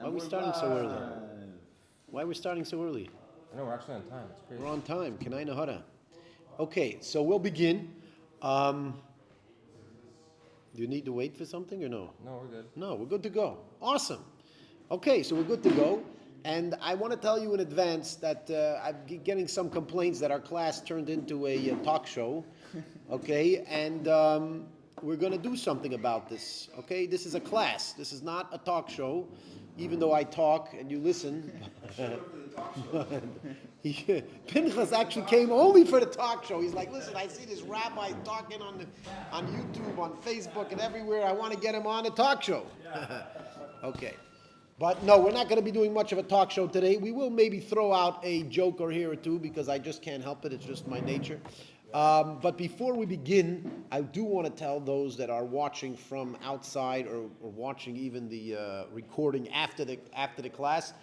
Why are we starting so early? Why are we starting so early? I know, we're actually on time. It's crazy. We're on time. Kanai Nahara. Okay, so we'll begin. Do you need to wait for something or no? No, we're good. No, we're good to go. Awesome. Okay, so we're good to go. And I want to tell you in advance that I'm getting some complaints that our class turned into a talk show. Okay, and we're going to do something about this. Okay, this is a class. This is not a talk show, even though I talk and you listen. Pinchas actually came only for the talk show. He's like, listen, I see this rabbi talking on YouTube, on Facebook, and everywhere. I want to get him on a talk show. Okay. But no, we're not going to be doing much of a talk show today. We will maybe throw out a joke or here or two because I just can't help it. It's just my nature. But before we begin, I do want to tell those that are watching from outside or watching even the recording after the class,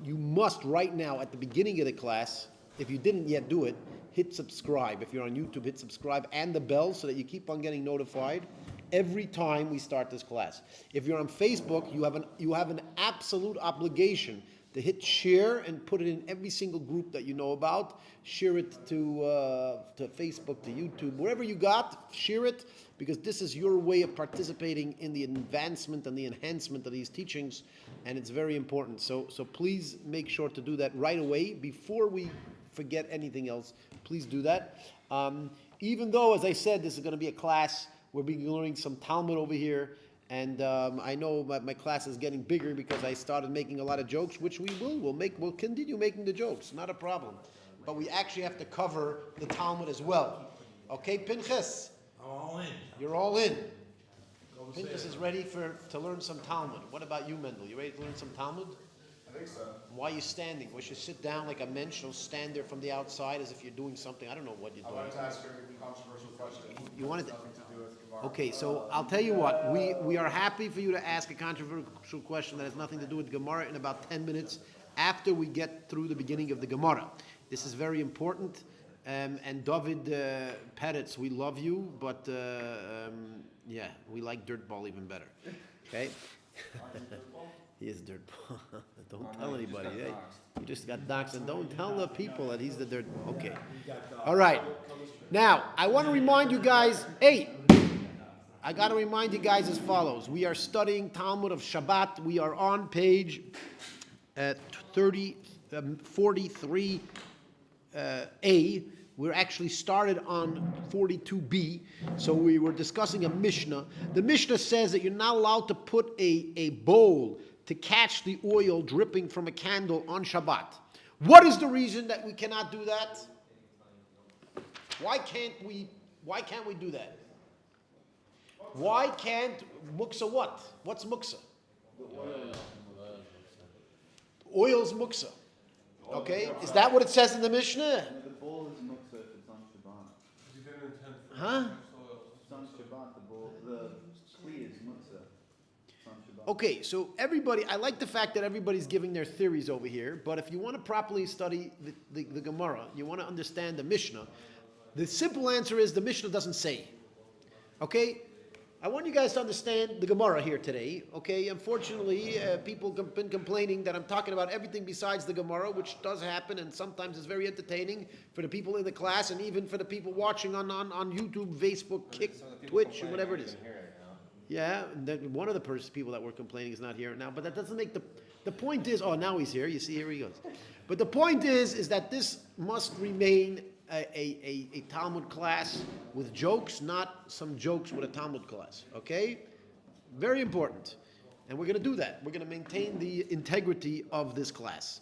you must right now at the beginning of the class, if you didn't yet do it, hit subscribe. If you're on YouTube, hit subscribe and the bell so that you keep on getting notified every time we start this class. If you're on Facebook, you have an absolute obligation to hit share and put it in every single group that you know about. Share it to Facebook, to YouTube, wherever you got, share it, because this is your way of participating in the advancement and the enhancement of these teachings, and it's very important. So please make sure to do that right away before we forget anything else. Please do that. Even though, as I said, this is going to be a class, we'll be learning some Talmud over here. And I know my class is getting bigger because I started making a lot of jokes, which we will. We'll continue making the jokes, not a problem. But we actually have to cover the Talmud as well. Okay, Pinchas? I'm all in. You're all in. Pinchas is ready to learn some Talmud. What about you, Mendel? You ready to learn some Talmud? I think so. Why are you standing? We should sit down like a mensch. Don't stand there from the outside as if you're doing something. I don't know what you're doing. I wanted to ask a controversial question. You wanted to... Nothing to do with Gamara. Okay, so I'll tell you what, we are happy for you to ask a controversial question that has nothing to do with Gemara in about 10 minutes after we get through the beginning of the Gemara. This is very important, and David Peretz, we love you, but yeah, we like Dirtball even better, okay? He is Dirtball. Don't tell anybody. Hey, you just got doxxed, and don't tell the people that he's the dirt. Okay, all right. Now, I want to remind you guys, I got to remind you guys as follows. We are studying Talmud of Shabbat. We are on page 43A. We're actually started on 42B. So we were discussing a Mishnah. The Mishnah says that you're not allowed to put a bowl to catch the oil dripping from a candle on Shabbat. What is the reason that we cannot do that? Why can't we do that? Why can't muksa what? What's muksa? Oil's muksa. Okay? Is that what it says in the Mishnah? The bowl is muksa if it's on Shabbat. Huh? It's on Shabbat, the bowl, the kli is muksa. It's on Shabbat. Okay, so everybody, I like the fact that everybody's giving their theories over here, but if you want to properly study the Gemara, you want to understand the Mishnah, the simple answer is the Mishnah doesn't say. Okay? I want you guys to understand the Gemara here today. Okay? Unfortunately, people have been complaining that I'm talking about everything besides the Gemara, which does happen, and sometimes it's very entertaining for the people in the class and even for the people watching on YouTube, Facebook, Kick, Twitch, and whatever it is. Yeah, one of the people that were complaining is not here now, but that doesn't make the point is, oh, now he's here. You see, here he goes. But the point is that this must remain a Talmud class with jokes, not some jokes with a Talmud class. Okay? Very important. And we're going to do that. We're going to maintain the integrity of this class.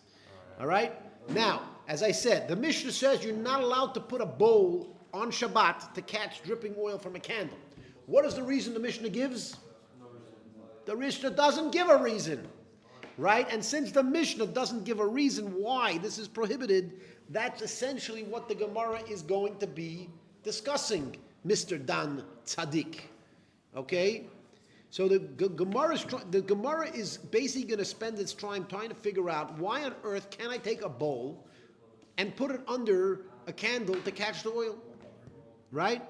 All right? Now, as I said, the Mishnah says you're not allowed to put a bowl on Shabbat to catch dripping oil from a candle. What is the reason the Mishnah gives? The Mishnah doesn't give a reason. Right? And since the Mishnah doesn't give a reason why this is prohibited, that's essentially what the Gemara is going to be discussing, Mr. Dan Tzaddik. Okay? So the Gemara is basically going to spend its time trying to figure out why on earth can I take a bowl and put it under a candle to catch the oil? Right?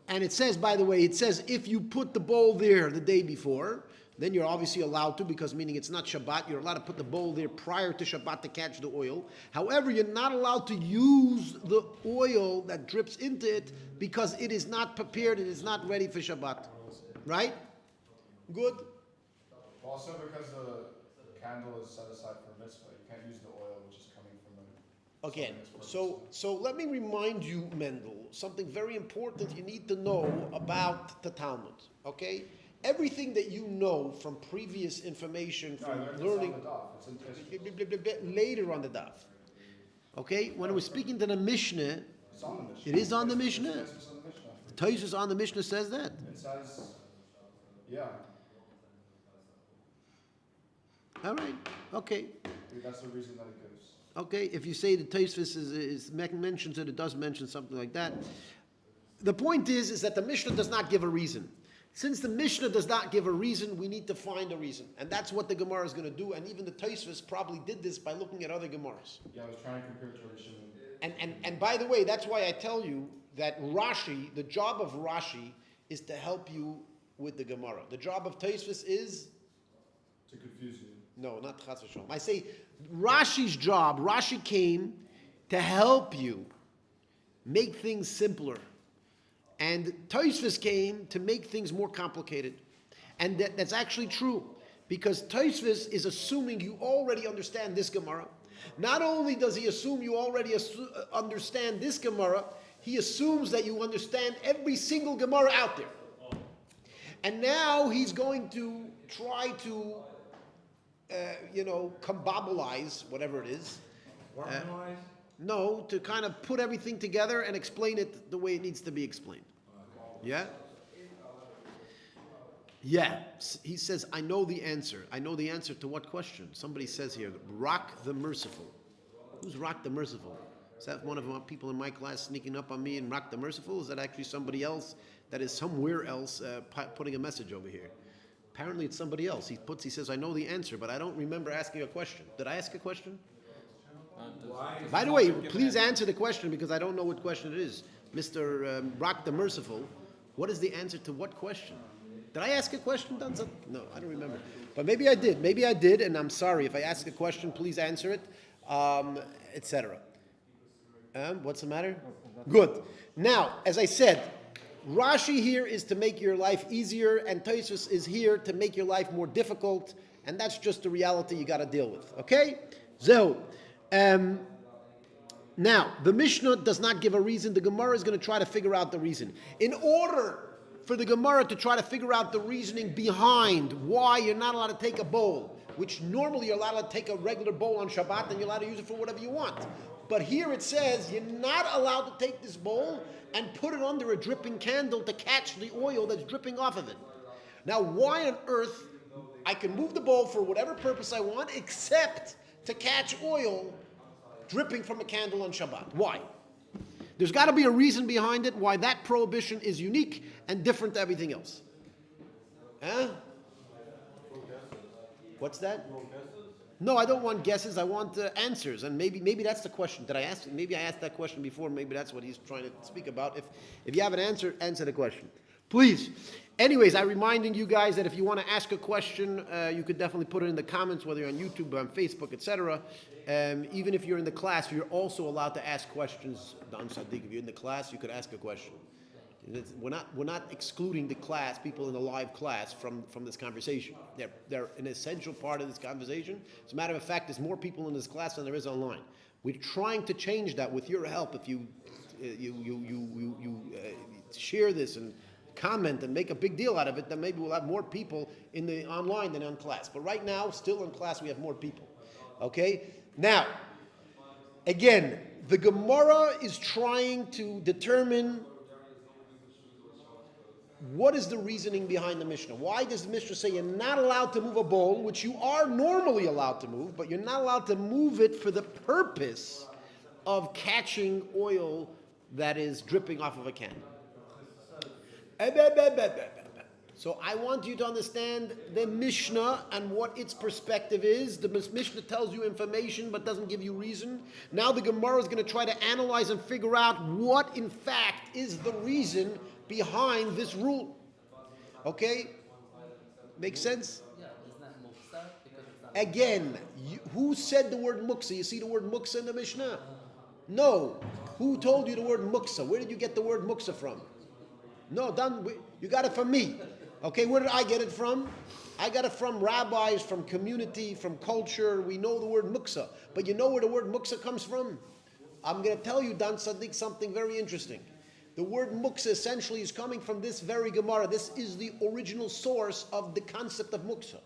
And it says, by the way, if you put the bowl there the day before, then you're obviously allowed to, because meaning it's not Shabbat, you're allowed to put the bowl there prior to Shabbat to catch the oil. However, you're not allowed to use the oil that drips into it because it is not prepared, it is not ready for Shabbat. Right? Good? Also, because the candle is set aside for mitzvah, you can't use the oil which is coming from the. Okay, so let me remind you, Mendel, something very important you need to know about the Talmud. Okay? Everything that you know from previous information, No, I from learned learning this on the daf. It's in Teshuvah. later on the daf. Okay? When we're speaking to the Mishnah, It's on the Mishnah. it is on the Mishnah. It's on the Mishnah. The Tosfos on the Mishnah says that. It says, yeah, All right. Okay. that's the reason that it gives. Okay. If you say the Tosfos mentions it, it does mention something like that. The point is that the Mishnah does not give a reason. Since the Mishnah does not give a reason, we need to find a reason. And that's what the Gemara is going to do. And even the Tosfos probably did this by looking at other Gemaras. Yeah, I was trying to compare tradition. And by the way, that's why I tell you that Rashi, the job of Rashi is to help you with the Gemara. The job of Tosfos is? To confuse you. No, not Chas v'Shalom. I say Rashi's job, Rashi came to help you make things simpler. And Tosfos came to make things more complicated. And that's actually true. Because Tosfos is assuming you already understand this Gemara. Not only does he assume you already understand this Gemara, he assumes that you understand every single Gemara out there. And now he's going to try to, combobblize, whatever it is. No, to kind of put everything together and explain it the way it needs to be explained. Yeah? Yeah. He says, I know the answer. I know the answer to what question? Somebody says here, Rock the Merciful. Who's Rock the Merciful? Is that one of the people in my class sneaking up on me and Rock the Merciful? Is that actually somebody else that is somewhere else putting a message over here? Apparently it's somebody else. He says, I know the answer, but I don't remember asking a question. Did I ask a question? By the way, please answer the question because I don't know what question it is. Mr. Rock the Merciful, what is the answer to what question? Did I ask a question, Dunza? No, I don't remember. But maybe I did. Maybe I did, and I'm sorry. If I ask a question, please answer it, etc. What's the matter? Good. Now, as I said, Rashi here is to make your life easier, and Tosfos is here to make your life more difficult, and that's just the reality you got to deal with. Okay? So, now, the Mishnah does not give a reason. The Gemara is going to try to figure out the reason. In order for the Gemara to try to figure out the reasoning behind why you're not allowed to take a bowl, which normally you're allowed to take a regular bowl on Shabbat and you're allowed to use it for whatever you want. But here it says you're not allowed to take this bowl and put it under a dripping candle to catch the oil that's dripping off of it. Now, why on earth I can move the bowl for whatever purpose I want except to catch oil dripping from a candle on Shabbat? Why? There's got to be a reason behind it why that prohibition is unique and different to everything else. Huh? What's that? No, I don't want guesses. I want answers. And maybe that's the question. Did I ask? Maybe I asked that question before. Maybe that's what he's trying to speak about. If you have an answer, answer the question, please. Anyways, I'm reminding you guys that if you want to ask a question, you could definitely put it in the comments, whether you're on YouTube, on Facebook, etc. Even if you're in the class, you're also allowed to ask questions. Don Sadiq, if you're in the class, you could ask a question. We're not excluding the class, people in the live class, from this conversation. They're an essential part of this conversation. As a matter of fact, there's more people in this class than there is online. We're trying to change that with your help. If you share this and comment and make a big deal out of it, then maybe we'll have more people in the online than in class. But right now, still in class, we have more people. Okay? Now, again, the Gemara is trying to determine what is the reasoning behind the Mishnah. Why does the Mishnah say you're not allowed to move a bowl, which you are normally allowed to move, but you're not allowed to move it for the purpose of catching oil that is dripping off of a candle? So I want you to understand the Mishnah and what its perspective is. The Mishnah tells you information but doesn't give you reason. Now the Gemara is going to try to analyze and figure out what in fact is the reason behind this rule. Okay? Makes sense? Again, who said the word muksa? You see the word muksa in the Mishnah? No. Who told you the word muksa? Where did you get the word muksa from? No, you got it from me. Okay, where did I get it from? I got it from rabbis, from community, from culture. We know the word muksa. But you know where the word muksa comes from? I'm going to tell you, Dan Sadiq, something very interesting. The word muksa essentially is coming from this very Gemara. This is the original source of the concept of muksa.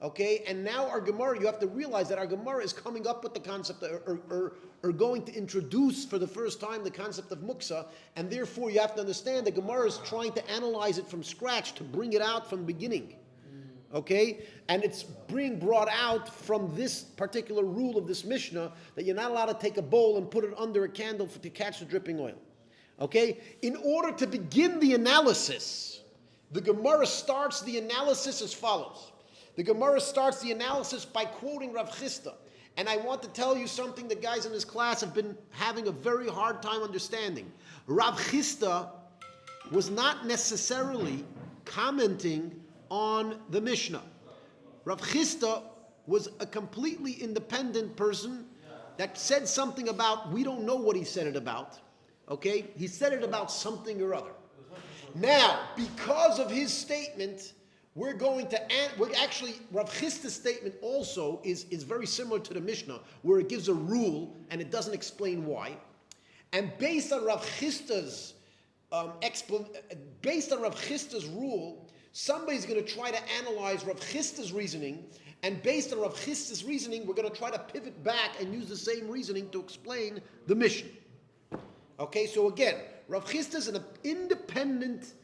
Okay, and now our Gemara, you have to realize that our Gemara is coming up with the concept, or going to introduce for the first time the concept of muksa, and therefore you have to understand the Gemara is trying to analyze it from scratch to bring it out from the beginning. Okay, and it's being brought out from this particular rule of this Mishnah that you're not allowed to take a bowl and put it under a candle to catch the dripping oil. Okay, in order to begin the analysis, the Gemara starts the analysis as follows. The Gemara starts the analysis by quoting Rav Chisda. And I want to tell you something that guys in this class have been having a very hard time understanding. Rav Chisda was not necessarily commenting on the Mishnah. Rav Chisda was a completely independent person that said something about, we don't know what he said it about. Okay? He said it about something or other. Now, because of his statement, we're actually, Rav Chisda's statement also is very similar to the Mishnah, where it gives a rule and it doesn't explain why. And based on Rav Chisda's rule, somebody's going to try to analyze Rav Chisda's reasoning, and based on Rav Chisda's reasoning, we're going to try to pivot back and use the same reasoning to explain the Mishnah. Okay, so again, Rav Chisda is an independent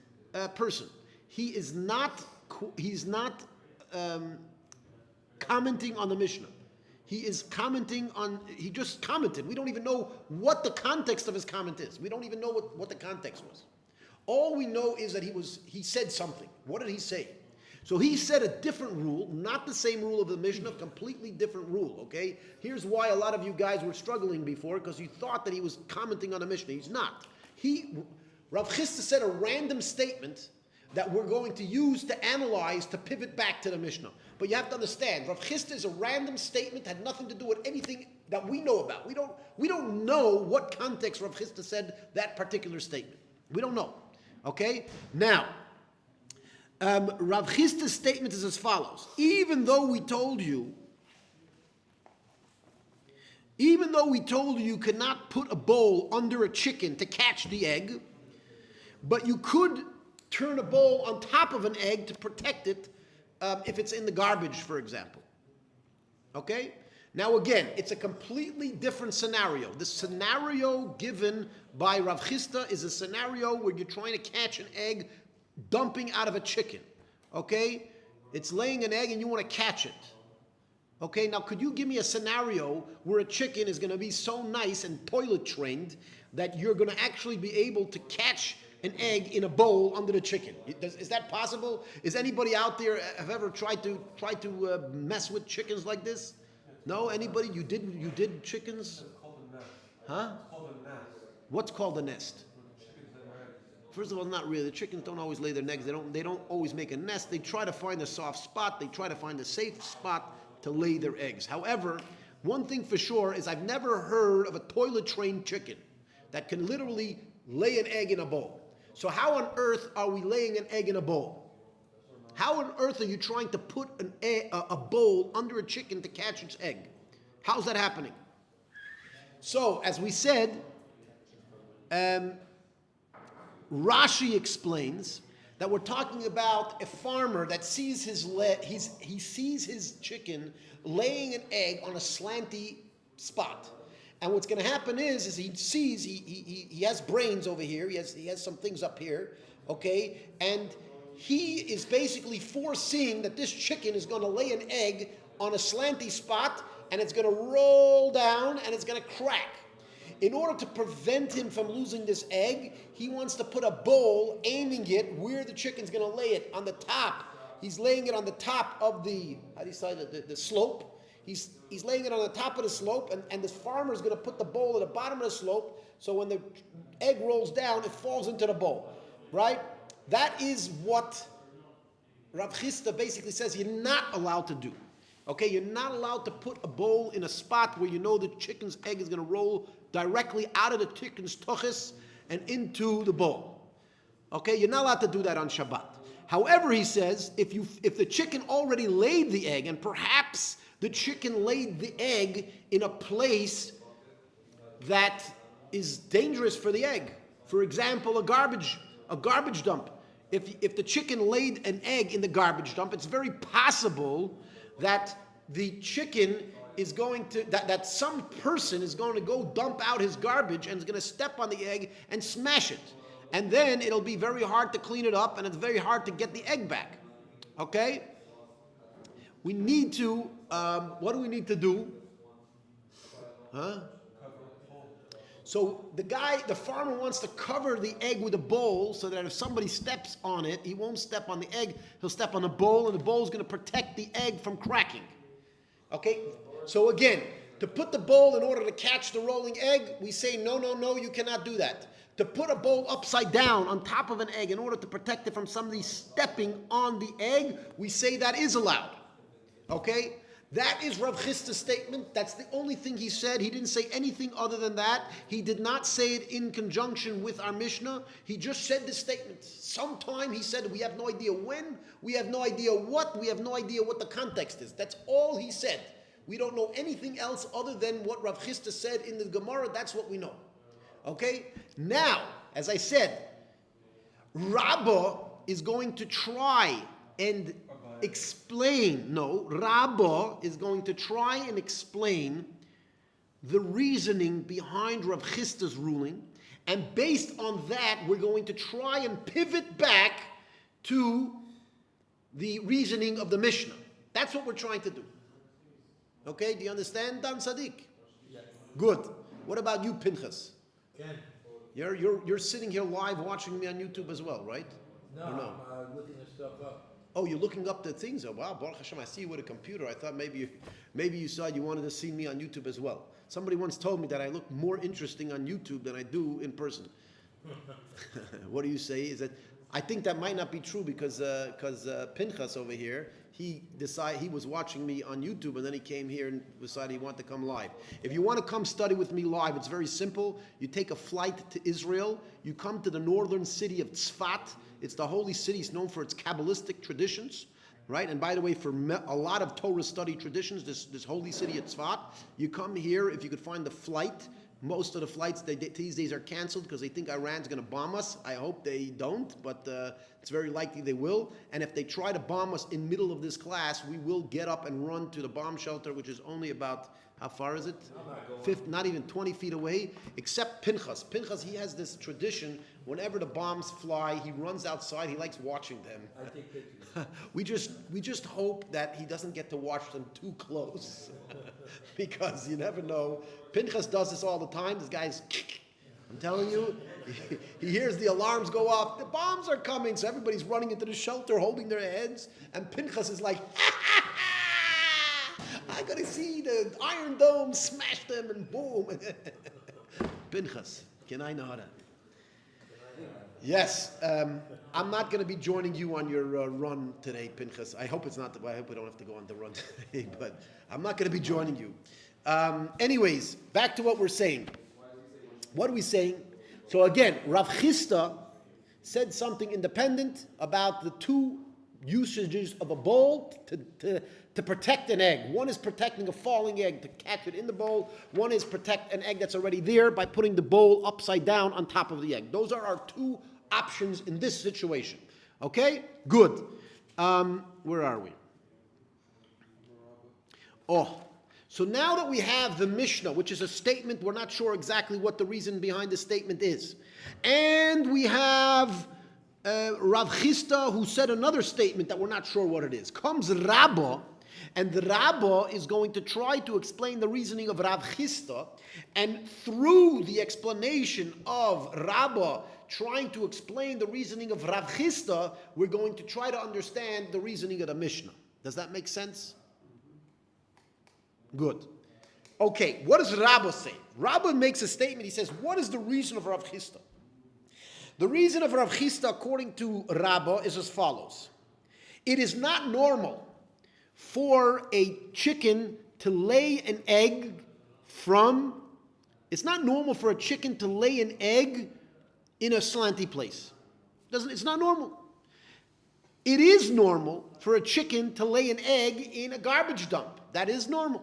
person. He's not commenting on the Mishnah. He just commented. We don't even know what the context of his comment is. We don't even know what the context was. All we know is that he said something. What did he say? So he said a different rule, not the same rule of the Mishnah, completely different rule, okay? Here's why a lot of you guys were struggling before, because you thought that he was commenting on the Mishnah. He's not. Rav Chisda said a random statement that we're going to use to analyze, to pivot back to the Mishnah. But you have to understand, Rav Chisda is a random statement, had nothing to do with anything that we know about. We don't know what context Rav Chisda said that particular statement. We don't know. Okay? Now, Rav Chisda's statement is as follows. Even though we told you you could not put a bowl under a chicken to catch the egg, but you could turn a bowl on top of an egg to protect it if it's in the garbage, for example. Okay? Now again, it's a completely different scenario. The scenario given by Rav Chisda is a scenario where you're trying to catch an egg dumping out of a chicken. Okay? It's laying an egg and you want to catch it. Okay, now could you give me a scenario where a chicken is going to be so nice and toilet trained that you're going to actually be able to catch an egg in a bowl under the chicken? Is that possible? Is anybody out there have ever tried to mess with chickens like this? No? Anybody? You did chickens? It's called a nest. Huh? It's called a nest. What's called a nest? Chickens lay their eggs. First of all, not really. The chickens don't always lay their eggs. They don't always make a nest. They try to find a soft spot. They try to find a safe spot to lay their eggs. However, one thing for sure is I've never heard of a toilet-trained chicken that can literally lay an egg in a bowl. So how on earth are we laying an egg in a bowl? How on earth are you trying to put a bowl under a chicken to catch its egg? How's that happening? So, as we said, Rashi explains that we're talking about a farmer that sees he sees his chicken laying an egg on a slanty spot. And what's going to happen is he sees he has brains over here. He has some things up here, okay? And he is basically foreseeing that this chicken is going to lay an egg on a slanty spot, and it's going to roll down and it's going to crack. In order to prevent him from losing this egg, he wants to put a bowl aiming it where the chicken's going to lay it, on the top. He's laying it on the top of the slope. He's laying it on the top of the slope, and this farmer is going to put the bowl at the bottom of the slope, so when the egg rolls down, it falls into the bowl, right? That is what Rav Chisda basically says you're not allowed to do. Okay, you're not allowed to put a bowl in a spot where you know the chicken's egg is going to roll directly out of the chicken's tuchus and into the bowl. Okay, you're not allowed to do that on Shabbat. However, he says, if the chicken already laid the egg, and perhaps the chicken laid the egg in a place that is dangerous for the egg. For example, a garbage dump. If the chicken laid an egg in the garbage dump, it's very possible that the chicken is going to, that some person is going to go dump out his garbage and is going to step on the egg and smash it. And then it'll be very hard to clean it up, and it's very hard to get the egg back. Okay? We need to, what do we need to do? Huh? So the farmer wants to cover the egg with a bowl so that if somebody steps on it, he won't step on the egg, he'll step on the bowl, and the bowl is going to protect the egg from cracking. Okay? So again, to put the bowl in order to catch the rolling egg, we say, no, you cannot do that. To put a bowl upside down on top of an egg in order to protect it from somebody stepping on the egg, we say that is allowed. Okay? That is Rav Chisda's statement. That's the only thing he said. He didn't say anything other than that. He did not say it in conjunction with our Mishnah. He just said this statement. Sometime he said, we have no idea when, we have no idea what, we have no idea what the context is. That's all he said. We don't know anything else other than what Rav Chisda said in the Gamara. That's what we know. Okay? Now, as I said, Rabbah is going to try and explain, Rabbah is going to try and explain the reasoning behind Rav Chisda's ruling, and based on that, we're going to try and pivot back to the reasoning of the Mishnah. That's what we're trying to do. Okay, do you understand, Dan Sadiq? Yes. Good. What about you, Pinchas? Ken? You're sitting here live watching me on YouTube as well, right? No, Or no? I'm looking this stuff up. Oh, you're looking up the things. Oh, wow, Baruch Hashem, I see you with a computer. I thought maybe you saw you wanted to see me on YouTube as well. Somebody once told me that I look more interesting on YouTube than I do in person. What do you say? Is that I think that might not be true because Pinchas over here, he was watching me on YouTube, and then he came here and decided he wanted to come live. If you want to come study with me live, it's very simple. You take a flight to Israel. You come to the northern city of Tzfat. It's the holy city. It's known for its Kabbalistic traditions, right? And by the way, for a lot of Torah study traditions, this holy city of Tzfat, you come here if you could find the flight. Most of the flights these days are canceled because they think Iran's going to bomb us. I hope they don't, but it's very likely they will. And if they try to bomb us in middle of this class, we will get up and run to the bomb shelter, which is only about, how far is it? Not even 20 feet away, except Pinchas. Pinchas, he has this tradition, whenever the bombs fly, he runs outside, he likes watching them. I take pictures. We just hope that he doesn't get to watch them too close, because you never know. Pinchas does this all the time. This guy's, I'm telling you, he hears the alarms go off. The bombs are coming, so everybody's running into the shelter, holding their heads, and Pinchas is like, I'm gonna see the Iron Dome smash them, and boom. Pinchas, can I know that? Yes, I'm not going to be joining you on your run today, Pinchas. I hope it's not. I hope we don't have to go on the run today, but I'm not going to be joining you. Anyways, back to what we're saying. What are we saying? So again, Rav Chisda said something independent about the two usages of a bowl to protect an egg. One is protecting a falling egg to catch it in the bowl. One is protect an egg that's already there by putting the bowl upside down on top of the egg. Those are our two options in this situation. Okay? Good. Where are we? So now that we have the Mishnah, which is a statement, we're not sure exactly what the reason behind the statement is. And we have Rav Chisda, who said another statement that we're not sure what it is. Comes Rabbah, and the Rabbah is going to try to explain the reasoning of Rav Chisda, and through the explanation of Rabbah trying to explain the reasoning of Rav Chisda, we're going to try to understand the reasoning of the Mishnah. Does that make sense? Good. Okay, what does Rabbah say? Rabbah makes a statement. He says, what is the reason of Rav Chisda? The reason of Rav Chisda, according to Rabbah, is as follows. It is not normal for a chicken to lay an egg from, it's not normal for a chicken to lay an egg in a slanty place. It's not normal. It is normal for a chicken to lay an egg in a garbage dump. That is normal.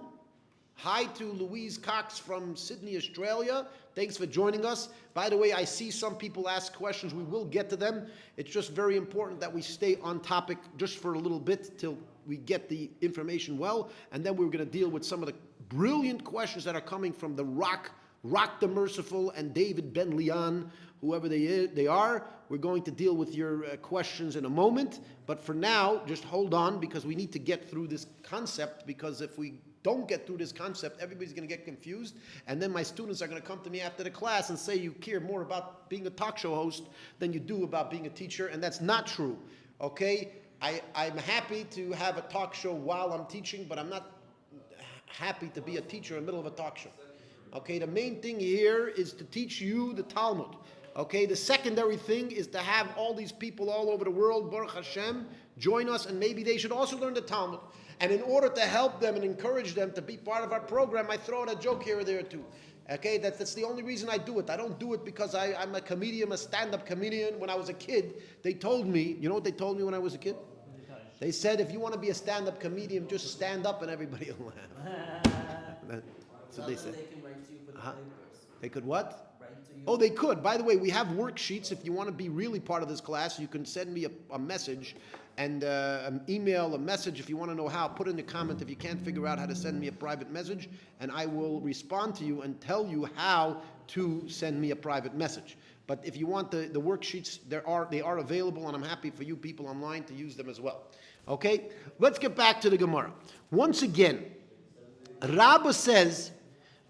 Hi to Louise Cox from Sydney, Australia. Thanks for joining us. By the way, I see some people ask questions. We will get to them. It's just very important that we stay on topic just for a little bit till we get the information well. And then we're going to deal with some of the brilliant questions that are coming from the Rock the Merciful and David Ben Leon, whoever they are. We're going to deal with your questions in a moment. But for now, just hold on because we need to get through this concept, because if we don't get through this concept, everybody's going to get confused, and then my students are going to come to me after the class and say you care more about being a talk show host than you do about being a teacher, and that's not true, okay? I'm happy to have a talk show while I'm teaching, but I'm not happy to be a teacher in the middle of a talk show, okay? The main thing here is to teach you the Talmud, okay? The secondary thing is to have all these people all over the world, Baruch Hashem, join us, and maybe they should also learn the Talmud. And in order to help them and encourage them to be part of our program, I throw in a joke here or there too. Okay, that's the only reason I do it. I don't do it because I'm a comedian, a stand-up comedian. When I was a kid, they told me, you know what they told me when I was a kid? They said, if you want to be a stand-up comedian, just stand up and everybody will laugh. That's what they said. They can write to you for the papers. They could what? Write to you. Oh, they could. By the way, we have worksheets. If you want to be really part of this class, you can send me a message and an email, a message if you want to know how. Put in the comment if you can't figure out how to send me a private message, and I will respond to you and tell you how to send me a private message. But if you want the worksheets, they are available, and I'm happy for you people online to use them as well. Okay? Let's get back to the Gemara. Once again, Rabbah says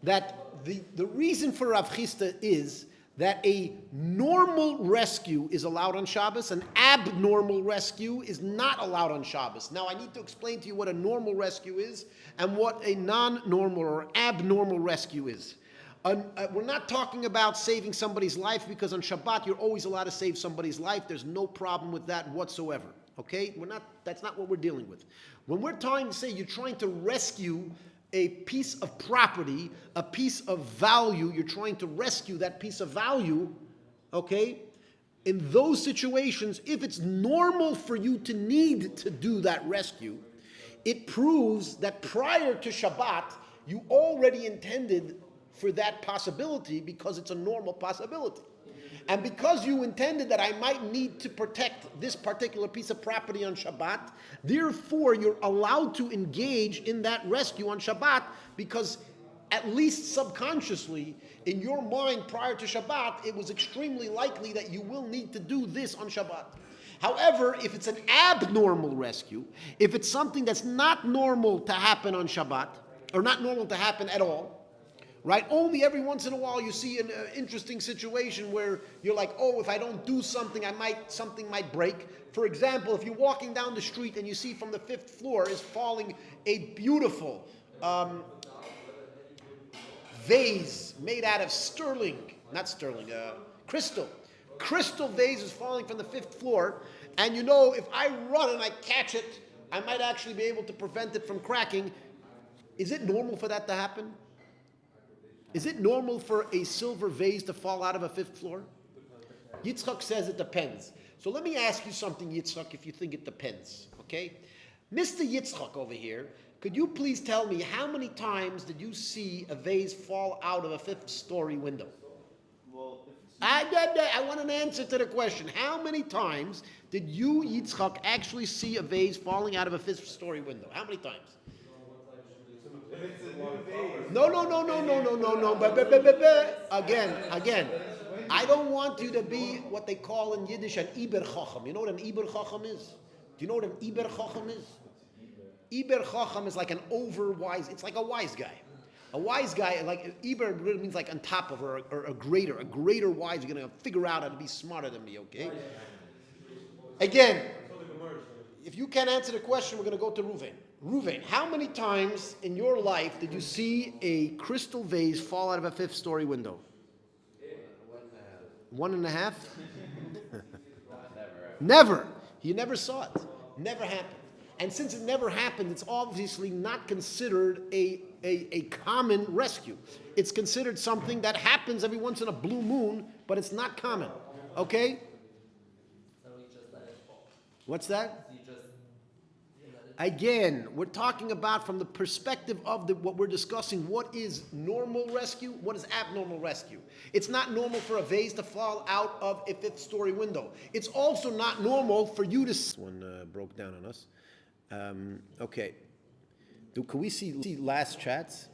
that the reason for Rav Chisda is that a normal rescue is allowed on Shabbos, an abnormal rescue is not allowed on Shabbos. Now I need to explain to you what a normal rescue is and what a non-normal or abnormal rescue is. We're not talking about saving somebody's life, because on Shabbat you're always allowed to save somebody's life. There's no problem with that whatsoever. Okay? That's not what we're dealing with. When we're trying to say you're trying to rescue a piece of property, a piece of value, you're trying to rescue that piece of value, okay? In those situations, if it's normal for you to need to do that rescue, it proves that prior to Shabbat, you already intended for that possibility because it's a normal possibility. And because you intended that I might need to protect this particular piece of property on Shabbat, therefore you're allowed to engage in that rescue on Shabbat, because at least subconsciously, in your mind prior to Shabbat, it was extremely likely that you will need to do this on Shabbat. However, if it's an abnormal rescue, if it's something that's not normal to happen on Shabbat, or not normal to happen at all, right? Only every once in a while you see an interesting situation where you're like, oh, if I don't do something, something might break. For example, if you're walking down the street and you see from the 5th floor is falling a beautiful vase made out of crystal. Crystal vase is falling from the 5th floor, and you know, if I run and I catch it, I might actually be able to prevent it from cracking. Is it normal for that to happen? Is it normal for a silver vase to fall out of a 5th floor? Yitzchak says it depends. So let me ask you something, Yitzchak, if you think it depends, okay? Mr. Yitzchak over here, could you please tell me how many times did you see a vase fall out of a 5th story window? Well, I want an answer to the question. How many times did you, Yitzchak, actually see a vase falling out of a 5th story window? How many times? No. Again. I don't want you to be what they call in Yiddish an Iber Chacham. You know what an Iber Chacham is? Do you know what an Iber Chacham is? Iber Chacham is like an overwise, it's like a wise guy. A wise guy, like Iber really means like on top of, or a greater wise. You're going to figure out how to be smarter than me, okay? Again, if you can't answer the question, we're going to go to Ruvain. Ruvain, how many times in your life did you see a crystal vase fall out of a 5th story window? 1.5? Never. You never saw it. Never happened. And since it never happened, it's obviously not considered a common rescue. It's considered something that happens every once in a blue moon, but it's not common. Okay? So we just let it fall. What's that? You let it Again, we're talking about from the perspective of what we're discussing, what is normal rescue, what is abnormal rescue. It's not normal for a vase to fall out of a fifth-story window. It's also not normal for you to... This one broke down on us. Okay. Can we see last chats?